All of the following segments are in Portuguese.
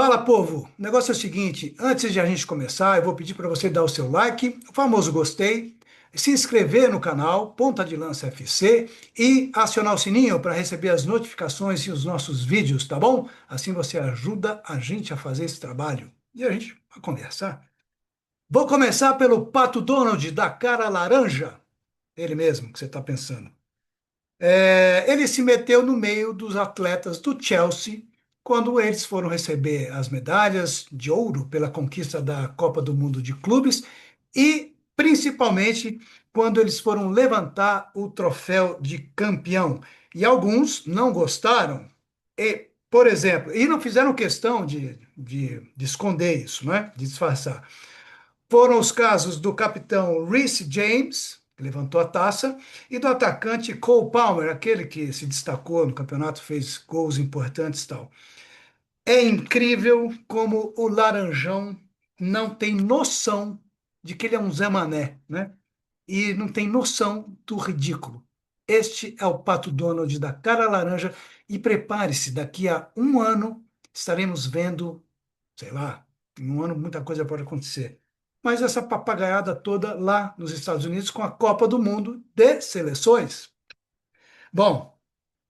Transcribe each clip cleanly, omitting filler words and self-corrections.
Fala, povo! O negócio é o seguinte: antes de a gente começar, eu vou pedir para você dar o seu like, o famoso gostei, se inscrever no canal Ponta de Lança FC e acionar o sininho para receber as notificações e os nossos vídeos, tá bom? Assim você ajuda a gente a fazer esse trabalho e a gente vai conversar. Vou começar pelo Pato Donald da cara laranja, ele mesmo que você está pensando. Ele se meteu no meio dos atletas do Chelsea quando eles foram receber as medalhas de ouro pela conquista da Copa do Mundo de Clubes e principalmente quando eles foram levantar o troféu de campeão. E alguns não gostaram. E, por exemplo, e não fizeram questão de esconder isso, né? De disfarçar. Foram os casos do capitão Reece James, que levantou a taça, e do atacante Cole Palmer, aquele que se destacou no campeonato, fez gols importantes e tal. É incrível como o Laranjão não tem noção de que ele é um Zé Mané, né? E não tem noção do ridículo. Este é o Pato Donald da cara laranja e prepare-se, daqui a um ano estaremos vendo, sei lá, em um ano muita coisa pode acontecer. Mas essa papagaiada toda lá nos Estados Unidos com a Copa do Mundo de Seleções. Bom,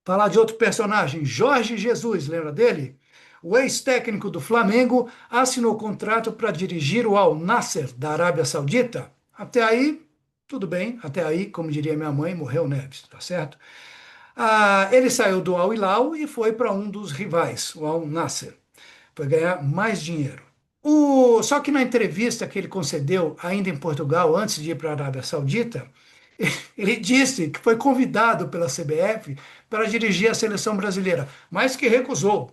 falar de outro personagem, Jorge Jesus, lembra dele? O ex-técnico do Flamengo assinou contrato para dirigir o Al Nassr da Arábia Saudita. Até aí, tudo bem. Até aí, como diria minha mãe, morreu Neves, tá certo? Ele saiu do Al Hilal e foi para um dos rivais, o Al Nassr. Foi ganhar mais dinheiro. Só que na entrevista que ele concedeu, ainda em Portugal, antes de ir para a Arábia Saudita, ele disse que foi convidado pela CBF para dirigir a seleção brasileira, mas que recusou.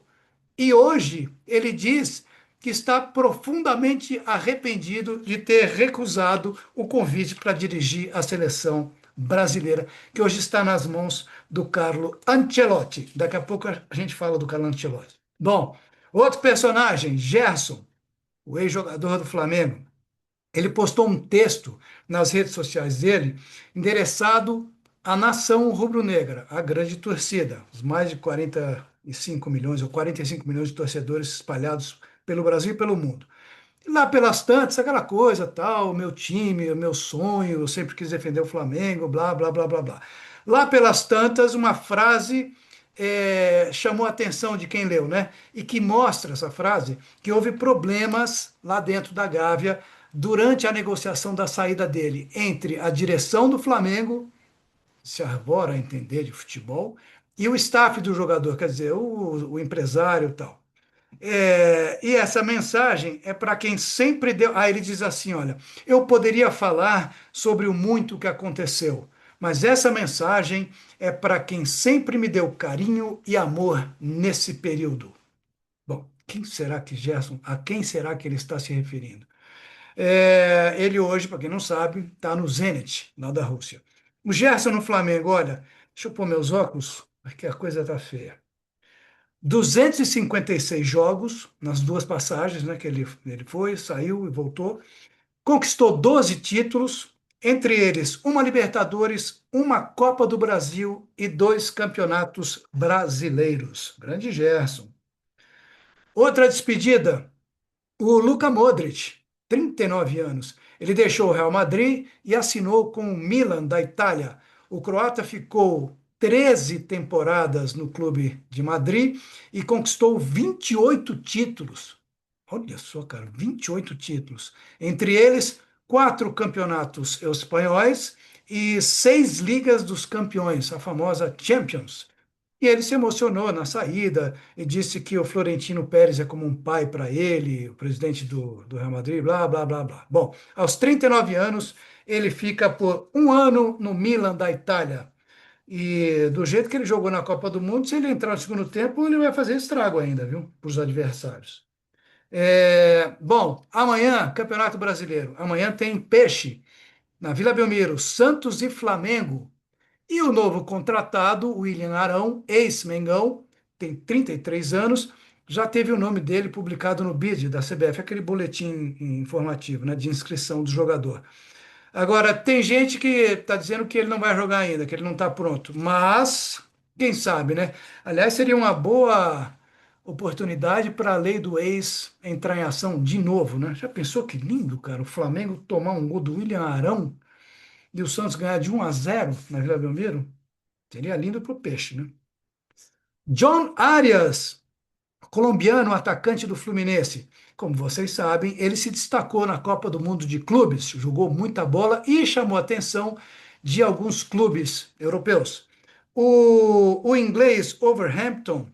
E hoje ele diz que está profundamente arrependido de ter recusado o convite para dirigir a seleção brasileira, que hoje está nas mãos do Carlo Ancelotti. Daqui a pouco a gente fala do Carlo Ancelotti. Bom, outro personagem, Gerson, o ex-jogador do Flamengo, ele postou um texto nas redes sociais dele, endereçado à nação rubro-negra, à grande torcida, os mais de 45 milhões ou 45 milhões de torcedores espalhados pelo Brasil e pelo mundo. E lá pelas tantas, aquela coisa, tal, meu time, meu sonho, eu sempre quis defender o Flamengo, blá, blá, blá, blá, blá. Lá pelas tantas, uma frase chamou a atenção de quem leu, né? E que mostra essa frase que houve problemas lá dentro da Gávea durante a negociação da saída dele entre a direção do Flamengo, se arvora a entender de futebol, e o staff do jogador, quer dizer, o empresário e tal. E essa mensagem é para quem sempre deu. Ele diz assim: olha, eu poderia falar sobre o muito que aconteceu, mas essa mensagem é para quem sempre me deu carinho e amor nesse período. Bom, quem será que Gerson, a quem será que ele está se referindo? Ele hoje, para quem não sabe, está no Zenit, lá da Rússia. O Gerson no Flamengo, olha, deixa eu pôr meus óculos, porque a coisa está feia. 256 jogos nas duas passagens, né, que ele foi, saiu e voltou. Conquistou 12 títulos, entre eles uma Libertadores, uma Copa do Brasil e dois campeonatos brasileiros. Grande Gerson. Outra despedida, o Luka Modric, 39 anos. Ele deixou o Real Madrid e assinou com o Milan da Itália. O croata ficou 13 temporadas no clube de Madrid e conquistou 28 títulos. Olha só, cara, 28 títulos. Entre eles, quatro campeonatos espanhóis e seis ligas dos campeões, a famosa Champions. E ele se emocionou na saída e disse que o Florentino Pérez é como um pai para ele, o presidente do Real Madrid, blá, blá, blá, blá. Bom, aos 39 anos, ele fica por um ano no Milan da Itália. E do jeito que ele jogou na Copa do Mundo, se ele entrar no segundo tempo, ele vai fazer estrago ainda, viu, para os adversários. Bom, amanhã, Campeonato Brasileiro. Amanhã tem Peixe, na Vila Belmiro, Santos e Flamengo. E o novo contratado, William Arão, ex-Mengão, tem 33 anos, já teve o nome dele publicado no BID da CBF, aquele boletim informativo, né, de inscrição do jogador. Agora, tem gente que está dizendo que ele não vai jogar ainda, que ele não está pronto, mas quem sabe, né? Aliás, seria oportunidade para a lei do ex entrar em ação de novo, né? Já pensou que lindo, cara? O Flamengo tomar um gol do William Arão e o Santos ganhar de 1-0 na Vila Belmiro? Seria lindo para o peixe, né? John Arias, colombiano, atacante do Fluminense. Como vocês sabem, ele se destacou na Copa do Mundo de Clubes, jogou muita bola e chamou a atenção de alguns clubes europeus. O inglês Overhampton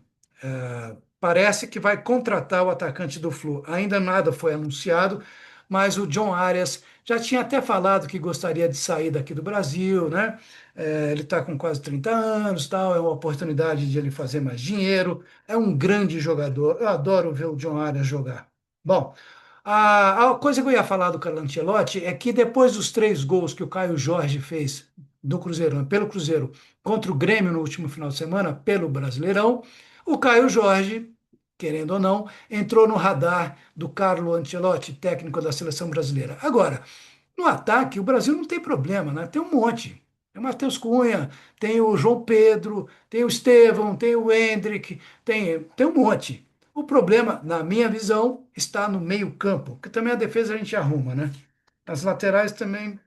parece que vai contratar o atacante do Flu. Ainda nada foi anunciado, mas o John Arias já tinha até falado que gostaria de sair daqui do Brasil, né? Ele está com quase 30 anos, tal, é uma oportunidade de ele fazer mais dinheiro. É um grande jogador. Eu adoro ver o John Arias jogar. Bom, a coisa que eu ia falar do Carlo Ancelotti é que depois dos 3 gols que o Caio Jorge fez do Cruzeirão, pelo Cruzeiro, contra o Grêmio no último final de semana, pelo Brasileirão, o Caio Jorge, querendo ou não, entrou no radar do Carlo Ancelotti, técnico da seleção brasileira. Agora, no ataque, o Brasil não tem problema, né? Tem um monte. Tem o Matheus Cunha, tem o João Pedro, tem o Estevão, tem o Endrick, tem um monte. O problema, na minha visão, está no meio-campo, que também a defesa a gente arruma, né? As laterais também,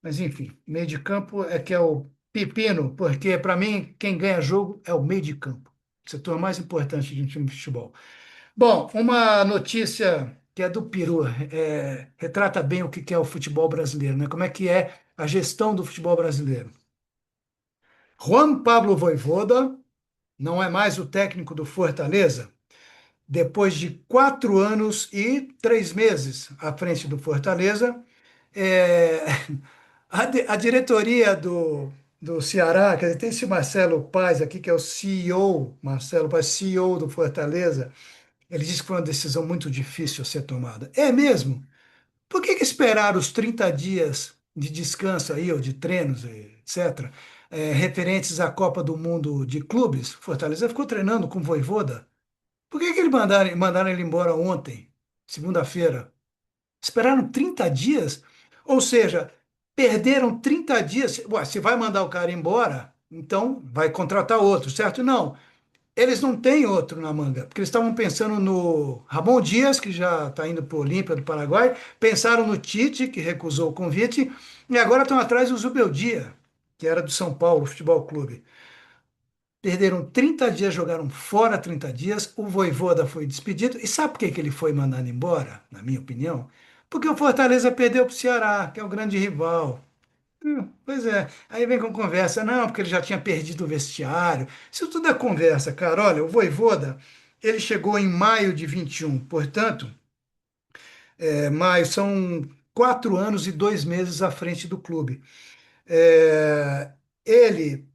mas enfim, meio de campo é que é o pepino, porque para mim quem ganha jogo é o meio de campo, o setor mais importante de um time de futebol. Bom, uma notícia que é do Peru, retrata bem o que é o futebol brasileiro, né? Como é que é a gestão do futebol brasileiro. Juan Pablo Vojvoda não é mais o técnico do Fortaleza, depois de 4 anos e 3 meses à frente do Fortaleza. é, a diretoria do Ceará, quer dizer, tem esse Marcelo Paes aqui, que é o CEO, Marcelo Paes, CEO do Fortaleza. Ele disse que foi uma decisão muito difícil a ser tomada. É mesmo? Por que esperar os 30 dias de descanso aí, ou de treinos, etc., referentes à Copa do Mundo de clubes? Fortaleza ficou treinando com o Vojvoda. Por que ele mandaram ele embora ontem, segunda-feira? Esperaram 30 dias? Ou seja, perderam 30 dias. Ué, se vai mandar o cara embora, então vai contratar outro, certo? Não. Eles não têm outro na manga, porque eles estavam pensando no Ramon Dias, que já está indo para o Olímpia do Paraguai, pensaram no Tite, que recusou o convite, e agora estão atrás do Zubeldia, que era do São Paulo Futebol Clube. Perderam 30 dias, jogaram fora 30 dias, o Vojvoda foi despedido, e sabe por que ele foi mandado embora, na minha opinião? Porque o Fortaleza perdeu para o Ceará, que é o grande rival. Pois é, aí vem com conversa, não, porque ele já tinha perdido o vestiário. Isso tudo é conversa, cara. Olha, o Vojvoda, ele chegou em maio de 21, portanto, maio são 4 anos e 2 meses à frente do clube. É, ele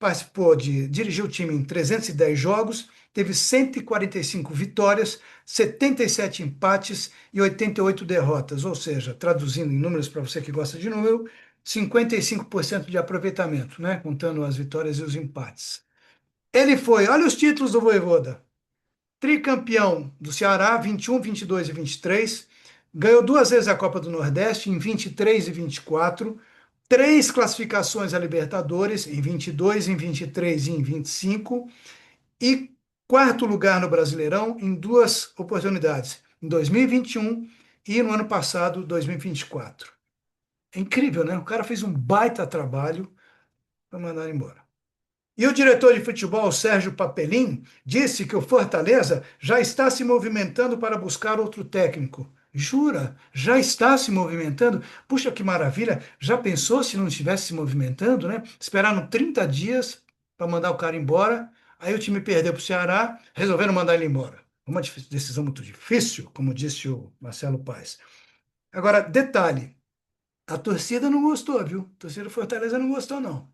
participou dirigiu o time em 310 jogos, teve 145 vitórias, 77 empates e 88 derrotas, ou seja, traduzindo em números para você que gosta de número, 55% de aproveitamento, né, contando as vitórias e os empates. Ele foi, olha os títulos do Vojvoda: tricampeão do Ceará, 21, 22 e 23. Ganhou 2 vezes a Copa do Nordeste, em 23 e 24. 3 classificações a Libertadores, em 22, em 23 e em 25. E quarto lugar no Brasileirão, em 2 oportunidades, em 2021 e no ano passado, 2024. É incrível, né? O cara fez um baita trabalho para mandar embora. E o diretor de futebol, Sérgio Papelin, disse que o Fortaleza já está se movimentando para buscar outro técnico. Jura? Já está se movimentando? Puxa, que maravilha! Já pensou se não estivesse se movimentando, né? Esperaram 30 dias para mandar o cara embora, aí o time perdeu para o Ceará, resolveram mandar ele embora. Uma decisão muito difícil, como disse o Marcelo Paes. Agora, detalhe, a torcida não gostou, viu? A torcida do Fortaleza não gostou, não.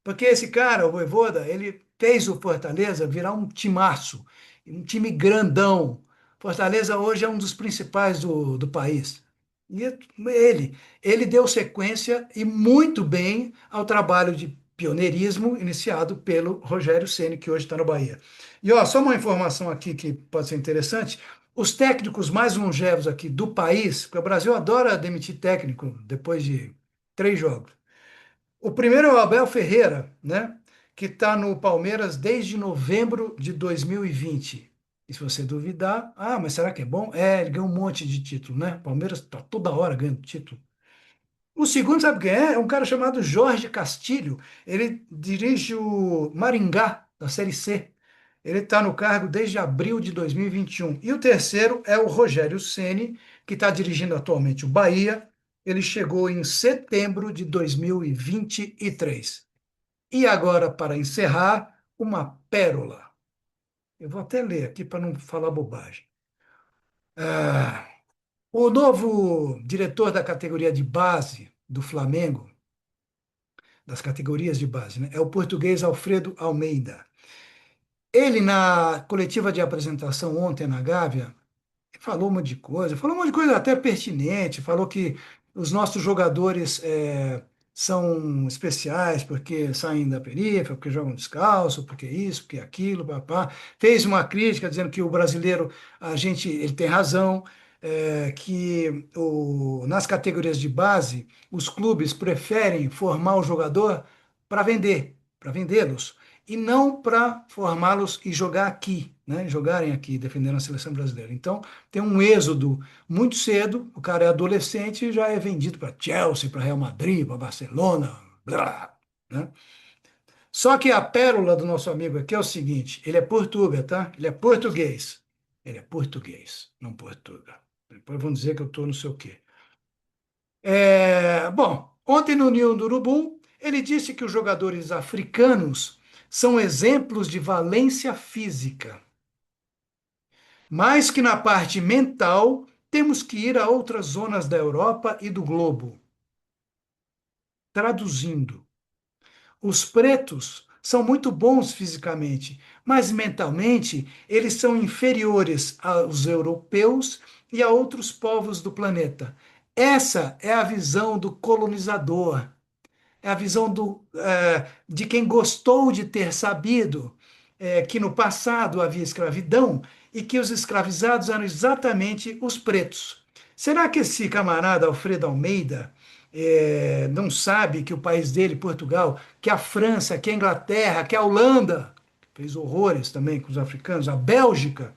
Porque esse cara, o Vojvoda, ele fez o Fortaleza virar um timaço, um time grandão. Fortaleza hoje é um dos principais do país. E ele deu sequência e muito bem ao trabalho de pioneirismo iniciado pelo Rogério Ceni, que hoje está no Bahia. E ó, só uma informação aqui que pode ser interessante: os técnicos mais longevos aqui do país, porque o Brasil adora demitir técnico depois de 3 jogos. O primeiro é o Abel Ferreira, né? que está no Palmeiras desde novembro de 2020. E se você duvidar, mas será que é bom? É, ele ganhou um monte de título, né? Palmeiras está toda hora ganhando título. O segundo, sabe quem é? É um cara chamado Jorge Castilho. Ele dirige o Maringá, da Série C. Ele está no cargo desde abril de 2021. E o terceiro é o Rogério Ceni, que está dirigindo atualmente o Bahia. Ele chegou em setembro de 2023. E agora, para encerrar, uma pérola. Eu vou até ler aqui para não falar bobagem. Ah, o novo diretor da categoria de base do Flamengo, das categorias de base, né, é o português Alfredo Almeida. Ele, na coletiva de apresentação ontem na Gávea, falou um monte de coisa, falou um monte de coisa até pertinente, falou que os nossos jogadores são especiais porque saem da periferia, porque jogam descalço, porque isso, porque aquilo, papá. Fez uma crítica dizendo que o brasileiro, ele tem razão, que nas categorias de base, os clubes preferem formar o jogador para vender, para vendê-los e não para formá-los e jogar aqui, né? Jogarem aqui, defendendo a seleção brasileira. Então, tem um êxodo muito cedo, o cara é adolescente e já é vendido para Chelsea, para Real Madrid, para Barcelona, blá, né? Só que a pérola do nosso amigo aqui é o seguinte, ele é português, tá? Ele é português. Ele é português, não portuga. Depois vão dizer que eu estou não sei o quê. Bom, ontem no Ninho do Urubu, ele disse que os jogadores africanos são exemplos de valência física, mas que na parte mental temos que ir a outras zonas da Europa e do globo. Traduzindo, os pretos são muito bons fisicamente, mas mentalmente eles são inferiores aos europeus e a outros povos do planeta. Essa é a visão do colonizador. É a visão de quem gostou de ter sabido que no passado havia escravidão e que os escravizados eram exatamente os pretos. Será que esse camarada Alfredo Almeida não sabe que o país dele, Portugal, que a França, que a Inglaterra, que a Holanda, fez horrores também com os africanos, a Bélgica,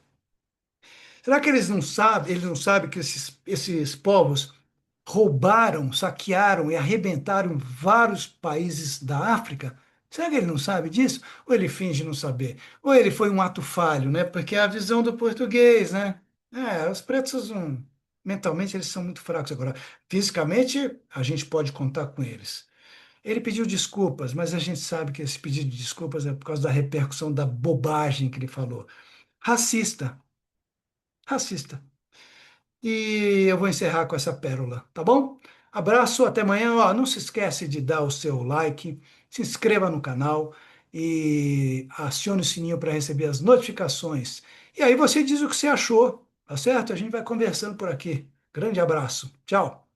será que eles não sabem que esses povos roubaram, saquearam e arrebentaram vários países da África? Será que ele não sabe disso? Ou ele finge não saber? Ou ele foi um ato falho, né? Porque é a visão do português, né? Os pretos, mentalmente, eles são muito fracos agora. Fisicamente, a gente pode contar com eles. Ele pediu desculpas, mas a gente sabe que esse pedido de desculpas é por causa da repercussão da bobagem que ele falou. Racista, racista. E eu vou encerrar com essa pérola, tá bom? Abraço, até amanhã. Ó, não se esquece de dar o seu like, se inscreva no canal e acione o sininho para receber as notificações. E aí você diz o que você achou, tá certo? A gente vai conversando por aqui. Grande abraço. Tchau.